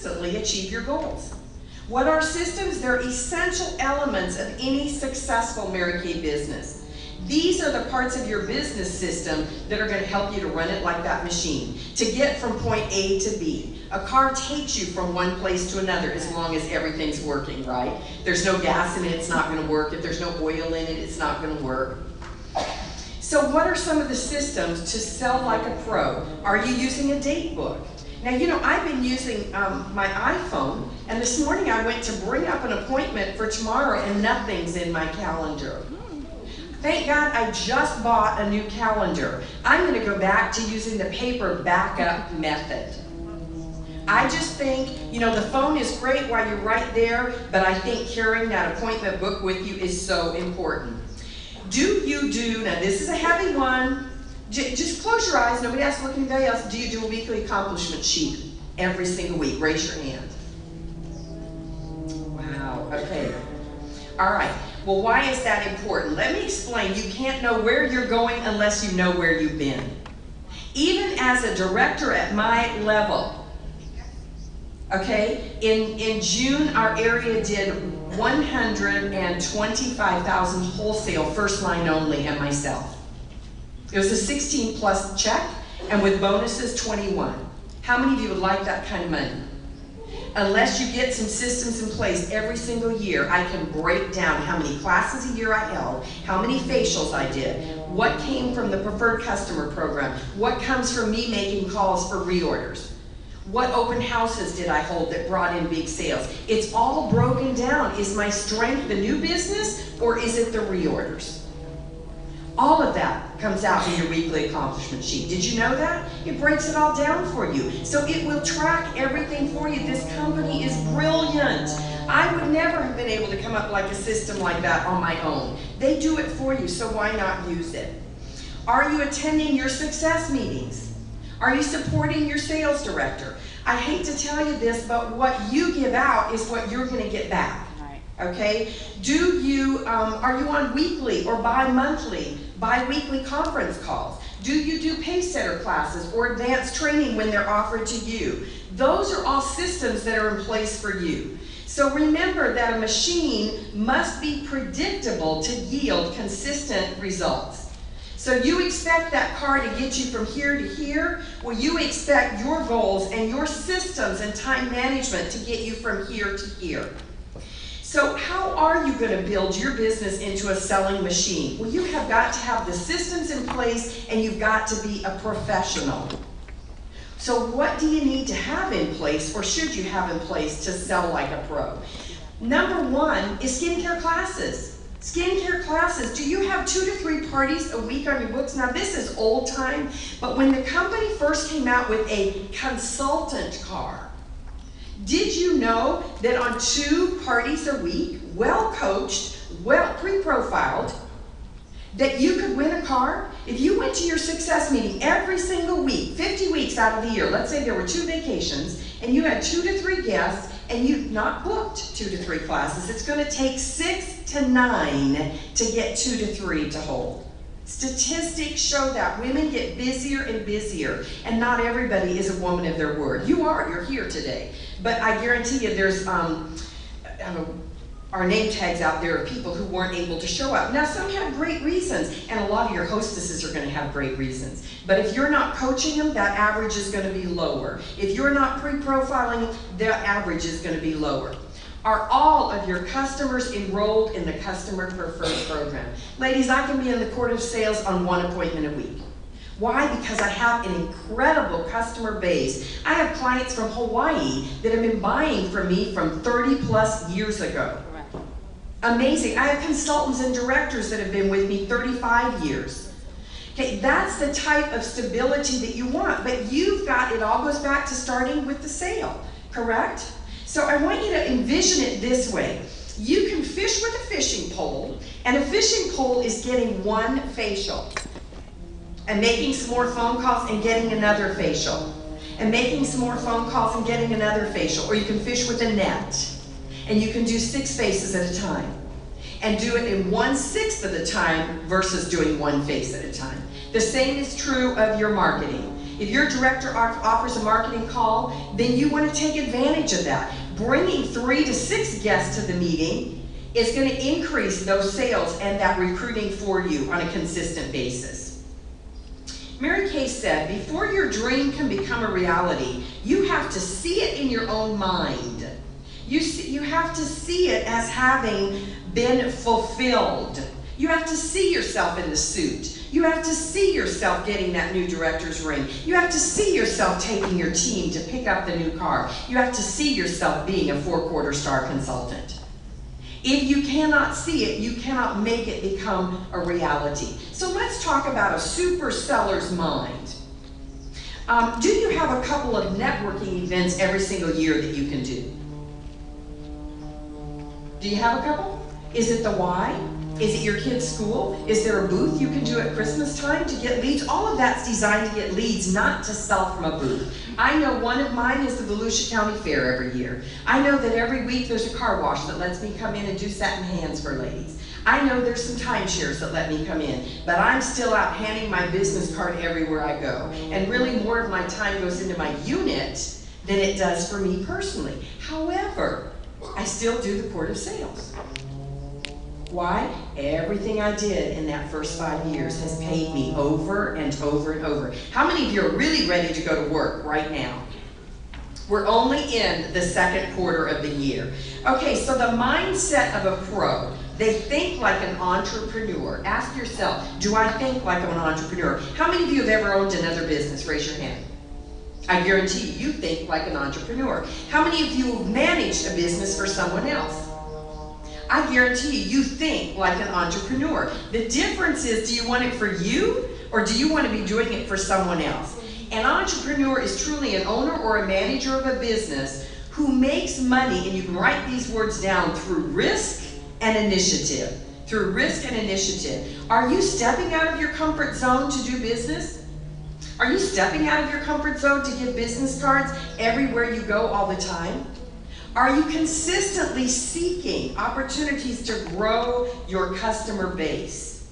consistently achieve your goals. What are systems? They're essential elements of any successful Mary Kay business. These are the parts of your business system that are going to help you to run it like that machine, to get from point A to B. A car takes you from one place to another as long as everything's working, right? There's no gas in it, it's not going to work. If there's no oil in it, it's not going to work. So what are some of the systems to sell like a pro? Are you using a date book? Now, you know, I've been using my iPhone, and this morning I went to bring up an appointment for tomorrow and nothing's in my calendar. Thank God I just bought a new calendar. I'm going to go back to using the paper backup method. I just think, you know, the phone is great while you're right there, but I think carrying that appointment book with you is so important. Now this is a heavy one. Just close your eyes, nobody has to look at anybody else. Do you do a weekly accomplishment sheet every single week? Raise your hand. Wow, okay. All right. Well, why is that important? Let me explain. You can't know where you're going unless you know where you've been. Even as a director at my level, okay, in June, our area did 125,000 wholesale, first line only, and myself. It was a 16 plus check, and with bonuses, 21. How many of you would like that kind of money? Unless you get some systems in place every single year, I can break down how many classes a year I held, how many facials I did, what came from the preferred customer program, what comes from me making calls for reorders, what open houses did I hold that brought in big sales. It's all broken down. Is my strength the new business or is it the reorders? All of that comes out in your weekly accomplishment sheet. Did you know that? It breaks it all down for you. So it will track everything for you. This company is brilliant. I would never have been able to come up like a system like that on my own. They do it for you, so why not use it? Are you attending your success meetings? Are you supporting your sales director? I hate to tell you this, but what you give out is what you're going to get back. Okay? Are you on weekly or bi-weekly conference calls? Do you do pace setter classes or advanced training when they're offered to you? Those are all systems that are in place for you. So remember that a machine must be predictable to yield consistent results. So you expect that car to get you from here to here. Well, you expect your goals and your systems and time management to get you from here to here. So how are you going to build your business into a selling machine? Well, you have got to have the systems in place and you've got to be a professional. So what do you need to have in place, or should you have in place, to sell like a pro? Number one is skincare classes. Skincare classes. Do you have 2 to 3 parties a week on your books? Now this is old time, but when the company first came out with a consultant car, did you know that on 2 parties a week, well coached, well pre-profiled, that you could win a car? If you went to your success meeting every single week, 50 weeks out of the year, let's say there were 2 vacations, and you had 2 to 3 guests, and you've not booked 2 to 3 classes, it's going to take 6 to 9 to get 2 to 3 to hold. Statistics show that women get busier and busier, and not everybody is a woman of their word. You're here today. But I guarantee you there's our name tags out there of people who weren't able to show up. Now some have great reasons, and a lot of your hostesses are going to have great reasons. But if you're not coaching them, that average is going to be lower. If you're not pre-profiling them, that average is going to be lower. Are all of your customers enrolled in the Customer Preferred program? Ladies, I can be in the court of sales on 1 appointment a week. Why? Because I have an incredible customer base. I have clients from Hawaii that have been buying from me from 30 plus years ago. Amazing. I have consultants and directors that have been with me 35 years. Okay, that's the type of stability that you want, but it all goes back to starting with the sale, correct? So I want you to envision it this way. You can fish with a fishing pole, and a fishing pole is getting 1 facial, and making some more phone calls and getting another facial, and making some more phone calls and getting another facial. Or you can fish with a net, and you can do 6 faces at a time. and do it in 1/6 of the time versus doing one face at a time. The same is true of your marketing. If your director offers a marketing call, then you want to take advantage of that. Bringing 3 to 6 guests to the meeting is going to increase those sales and that recruiting for you on a consistent basis. Mary Kay said, before your dream can become a reality, you have to see it in your own mind. You have to see it as having been fulfilled. You have to see yourself in the suit. You have to see yourself getting that new director's ring. You have to see yourself taking your team to pick up the new car. You have to see yourself being a 4-quarter star consultant. If you cannot see it, you cannot make it become a reality. So let's talk about a super seller's mind. Do you have a couple of networking events every single year that you can do? Do you have a couple? Is it the Y? Is it your kid's school? Is there a booth you can do at Christmas time to get leads? All of that's designed to get leads, not to sell from a booth. I know one of mine is the Volusia County Fair every year. I know that every week there's a car wash that lets me come in and do satin hands for ladies. I know there's some timeshares that let me come in, but I'm still out handing my business card everywhere I go. And really more of my time goes into my unit than it does for me personally. However, I still do the court of sales. Why? Everything I did in that first 5 years has paid me over and over and over. How many of you are really ready to go to work right now? We're only in the second quarter of the year. Okay, so the mindset of a pro, they think like an entrepreneur. Ask yourself, do I think like an entrepreneur? How many of you have ever owned another business? Raise your hand. I guarantee you think like an entrepreneur. How many of you have managed a business for someone else? I guarantee you think like an entrepreneur. The difference is, do you want it for you or do you want to be doing it for someone else? An entrepreneur is truly an owner or a manager of a business who makes money, and you can write these words down, through risk and initiative. Through risk and initiative. Are you stepping out of your comfort zone to do business? Are you stepping out of your comfort zone to give business cards everywhere you go all the time? Are you consistently seeking opportunities to grow your customer base?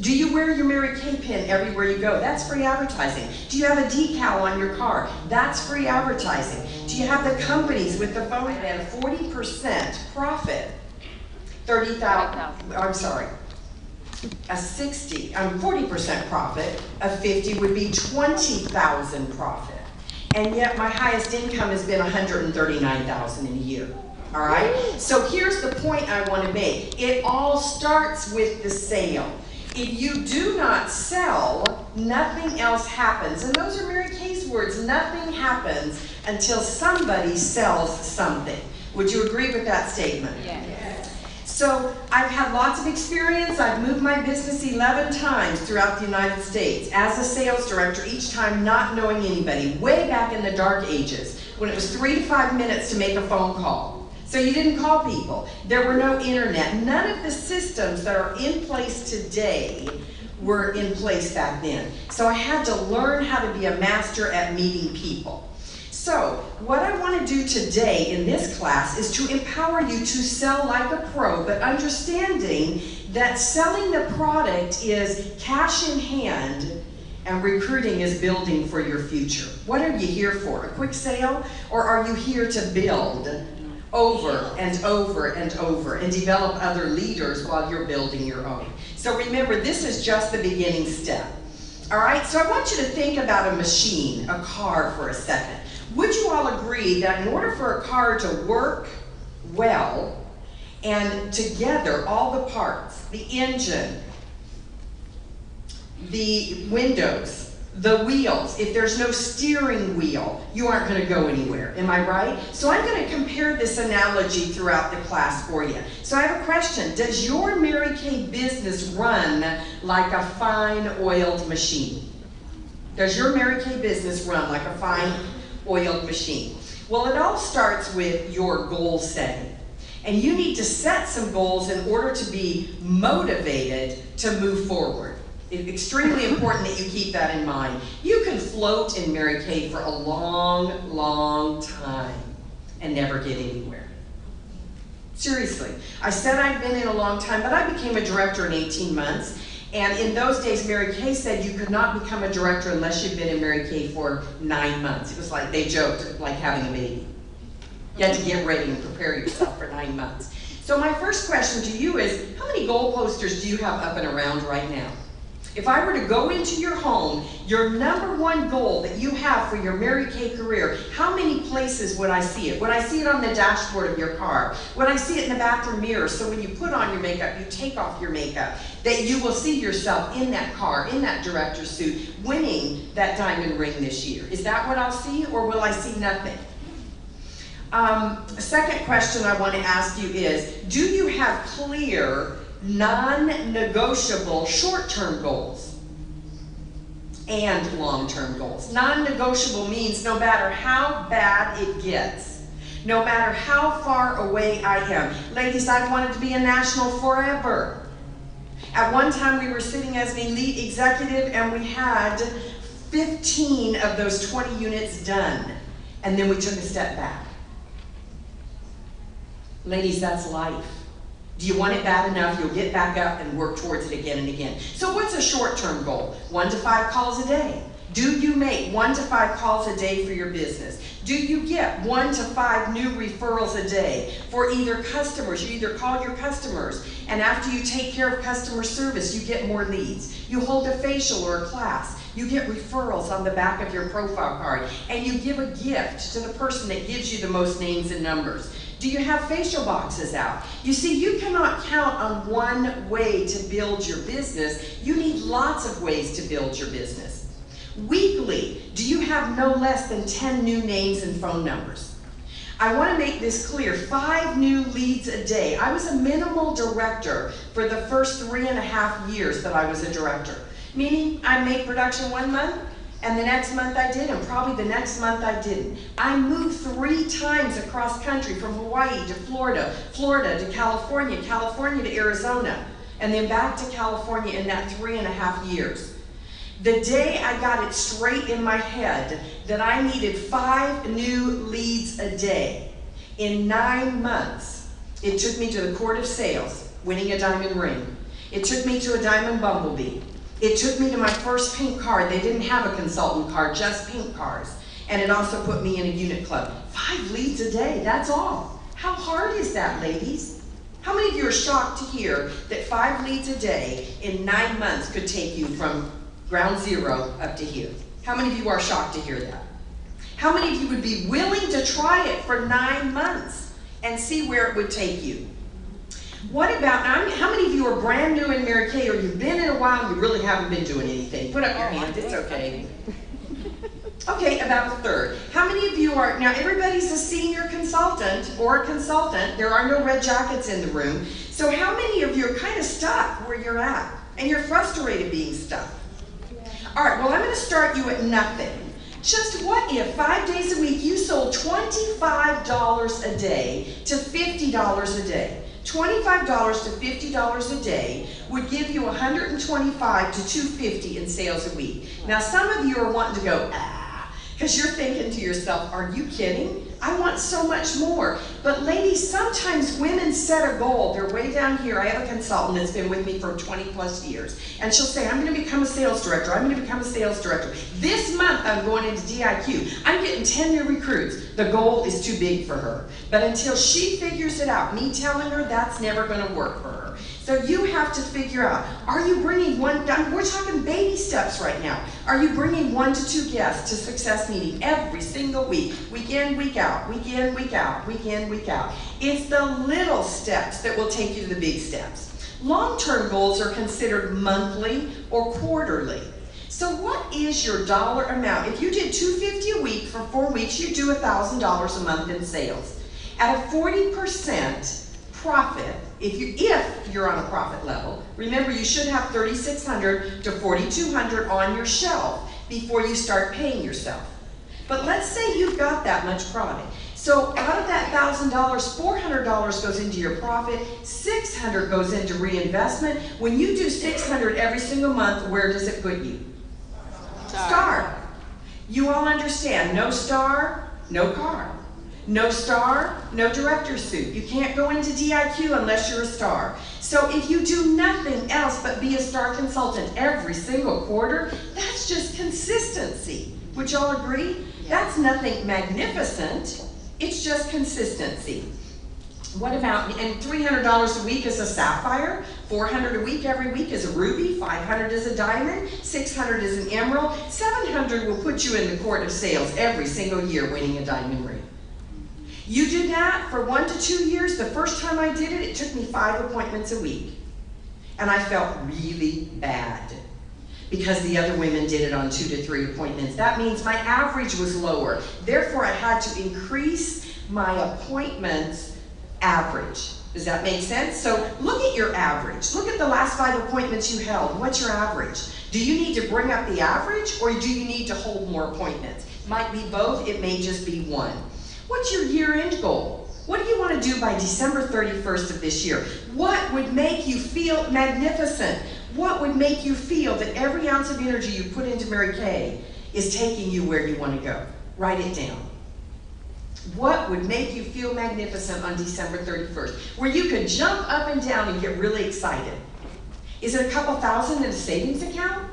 Do you wear your Mary Kay pin everywhere you go? That's free advertising. Do you have a decal on your car? That's free advertising. Do you have the companies with the phone at a 40% profit? 30,000, I'm sorry, a 40% profit, a 50 would be 20,000 profit. And yet my highest income has been $139,000 in a year. All right? So here's the point I want to make. It all starts with the sale. If you do not sell, nothing else happens. And those are Mary Kay's words. Nothing happens until somebody sells something. Would you agree with that statement? Yes. So I've had lots of experience. I've moved my business 11 times throughout the United States as a sales director, each time not knowing anybody, way back in the dark ages, when it was 3 to 5 minutes to make a phone call. So you didn't call people. There were no internet. None of the systems that are in place today were in place back then. So I had to learn how to be a master at meeting people. So, what I want to do today in this class is to empower you to sell like a pro, but understanding that selling the product is cash in hand and recruiting is building for your future. What are you here for? A quick sale? Or are you here to build over and over and over and develop other leaders while you're building your own? So remember, this is just the beginning step. All right, so I want you to think about a machine, a car, for a second. Would you all agree that in order for a car to work well, and together all the parts, the engine, the windows, the wheels, if there's no steering wheel, you aren't going to go anywhere. Am I right? So I'm going to compare this analogy throughout the class for you. So I have a question. Does your Mary Kay business run like a fine oiled machine? Does your Mary Kay business run like a fine oiled machine? Well, it all starts with your goal setting. And you need to set some goals in order to be motivated to move forward. It's extremely important that you keep that in mind. You can float in Mary Kay for a long, long time and never get anywhere. Seriously. I said I'd been in a long time, but I became a director in 18 months. And in those days, Mary Kay said you could not become a director unless you'd been in Mary Kay for 9 months. It was like, they joked, like having a baby. You had to get ready and prepare yourself for 9 months. So my first question to you is, how many goal posters do you have up and around right now? If I were to go into your home, your #1 goal that you have for your Mary Kay career, how many places would I see it? Would I see it on the dashboard of your car? Would I see it in the bathroom mirror? So when you put on your makeup, you take off your makeup, that you will see yourself in that car, in that director's suit, winning that diamond ring this year. Is that what I'll see, or will I see nothing? The second question I want to ask you is, do you have clear, non-negotiable short-term goals and long-term goals? Non-negotiable means no matter how bad it gets, no matter how far away I am. Ladies, I wanted to be a national forever. At one time we were sitting as an elite executive and we had 15 of those 20 units done, and then we took a step back. Ladies, that's life. Do you want it bad enough, you'll get back up and work towards it again and again. So what's a short-term goal? 1 to 5 calls a day. Do you make 1 to 5 calls a day for your business? Do you get 1 to 5 new referrals a day for either customers? You either call your customers, and after you take care of customer service, you get more leads. You hold a facial or a class. You get referrals on the back of your profile card, and you give a gift to the person that gives you the most names and numbers. Do you have facial boxes out? You see, you cannot count on one way to build your business. You need lots of ways to build your business. Weekly, do you have no less than 10 new names and phone numbers? I want to make this clear, 5 new leads a day. I was a minimal director for the first 3.5 years that I was a director. Meaning, I made production 1 month, and the next month I did, and probably the next month I didn't. I moved 3 times across country, from Hawaii to Florida, Florida to California, California to Arizona, and then back to California in that 3.5 years. The day I got it straight in my head that I needed 5 new leads a day, in 9 months, it took me to the court of sales, winning a diamond ring. It took me to a diamond bumblebee. It took me to my first pink card. They didn't have a consultant card, just pink cards. And it also put me in a unit club. 5 leads a day, that's all. How hard is that, ladies? How many of you are shocked to hear that 5 leads a day in 9 months could take you from ground zero up to here? How many of you are shocked to hear that? How many of you would be willing to try it for 9 months and see where it would take you? What about, how many of you are brand new in Mary Kay, or you've been in a while and you really haven't been doing anything? Put up your hand, it's okay. Okay, about a third. How many of you are, now everybody's a senior consultant or a consultant. There are no red jackets in the room. So how many of you are kind of stuck where you're at? And you're frustrated being stuck? All right, well, I'm going to start you at nothing. Just what if 5 days a week you sold $25 a day to $50 a day? $25 to $50 a day would give you $125 to $250 in sales a week. Now, some of you are wanting to go, because you're thinking to yourself, are you kidding? I want so much more. But ladies, sometimes women set a goal. They're way down here. I have a consultant that's been with me for 20 plus years. And she'll say, I'm going to become a sales director. I'm going to become a sales director. This month, I'm going into DIQ. I'm getting 10 new recruits. The goal is too big for her. But until she figures it out, me telling her, that's never going to work for her. So you have to figure out, are you bringing we're talking baby steps right now. Are you bringing 1 to 2 guests to success meeting every single week, week in, week out, week in, week out, week in, week out? It's the little steps that will take you to the big steps. Long-term goals are considered monthly or quarterly. So what is your dollar amount? If you did $250 a week for 4 weeks, you do $1,000 a month in sales. At a 40% profit, if you're on a profit level, remember you should have $3,600 to $4,200 on your shelf before you start paying yourself. But let's say you've got that much profit. So out of that $1,000, $400 goes into your profit, $600 goes into reinvestment. When you do $600 every single month, where does it put you? Star. You all understand, no star, no car. No star, no director's suit. You can't go into DIQ unless you're a star. So if you do nothing else but be a star consultant every single quarter, that's just consistency. Would y'all agree? That's nothing magnificent. It's just consistency. What about, and $300 a week is a sapphire, $400 a week every week is a ruby, $500 is a diamond, $600 is an emerald, $700 will put you in the court of sales every single year winning a diamond ring. You did that for 1 to 2 years. The first time I did it, it took me 5 appointments a week. And I felt really bad because the other women did it on 2 to 3 appointments. That means my average was lower. Therefore, I had to increase my appointments average. Does that make sense? So look at your average. Look at the last 5 appointments you held. What's your average? Do you need to bring up the average, or do you need to hold more appointments? It might be both. It may just be one. What's your year-end goal? What do you want to do by December 31st of this year? What would make you feel magnificent? What would make you feel that every ounce of energy you put into Mary Kay is taking you where you want to go? Write it down. What would make you feel magnificent on December 31st? Where you could jump up and down and get really excited. Is it a couple thousand in a savings account?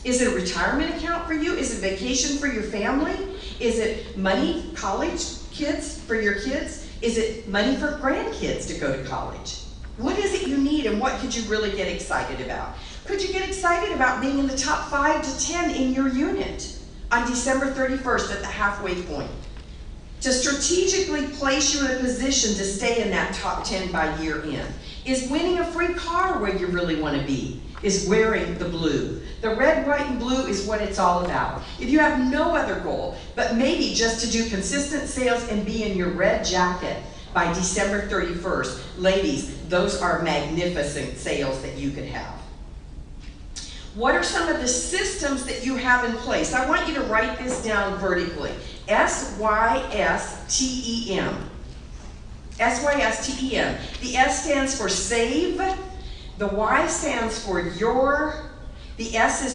Is it a retirement account for you? Is it vacation for your family? Is it money, college kids for your kids? Is it money for grandkids to go to college? What is it you need, and what could you really get excited about? Could you get excited about being in the top 5 to 10 in your unit on December 31st at the halfway point? To strategically place you in a position to stay in that top 10 by year end. Is winning a free car where you really want to be? Is wearing the blue. The red, white, and blue is what it's all about. If you have no other goal, but maybe just to do consistent sales and be in your red jacket by December 31st, ladies, those are magnificent sales that you could have. What are some of the systems that you have in place? I want you to write this down vertically. S-Y-S-T-E-M. S-Y-S-T-E-M. The S stands for save. The Y stands for your. The S is